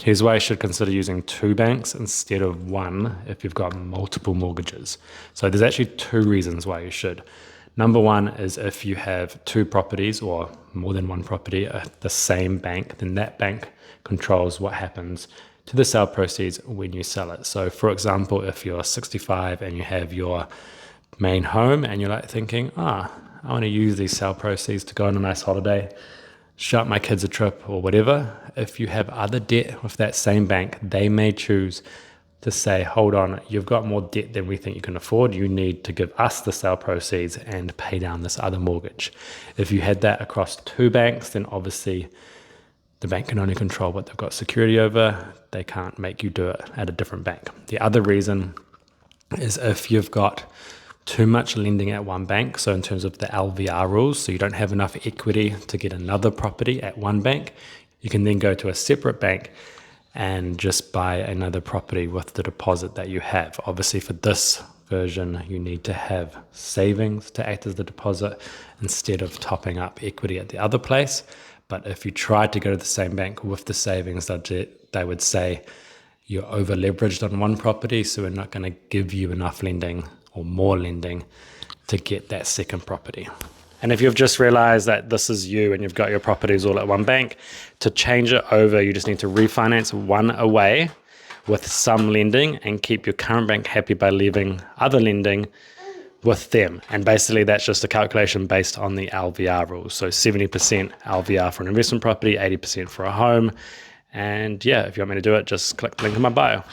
Here's why you should consider using 2 banks instead of 1 if you've got multiple mortgages. So there's actually 2 reasons why you should. Number 1 is if you have 2 properties or more than 1 property at the same bank, then that bank controls what happens to the sale proceeds when you sell it. So for example, if you're 65 and you have your main home and you're like thinking, I want to use these sale proceeds to go on a nice holiday, shut my kids a trip or whatever. If you have other debt with that same bank, they may choose to say, hold on, you've got more debt than we think you can afford. You need to give us the sale proceeds and pay down this other mortgage. If you had that across 2 banks, then obviously the bank can only control what they've got security over. They can't make you do it at a different bank. The other reason is if you've got too much lending at one bank, so in terms of the LVR rules, so you don't have enough equity to get another property at one bank, you can then go to a separate bank and just buy another property with the deposit that you have. Obviously for this version, you need to have savings to act as the deposit instead of topping up equity at the other place. But if you tried to go to the same bank with the savings, they would say you're over leveraged on one property, so we're not going to give you enough lending or more lending to get that second property. And if you've just realized that this is you and you've got your properties all at one bank, to change it over, you just need to refinance one away with some lending and keep your current bank happy by leaving other lending with them. And basically that's just a calculation based on the LVR rules. So 70% LVR for an investment property, 80% for a home. And yeah, if you want me to do it, just click the link in my bio.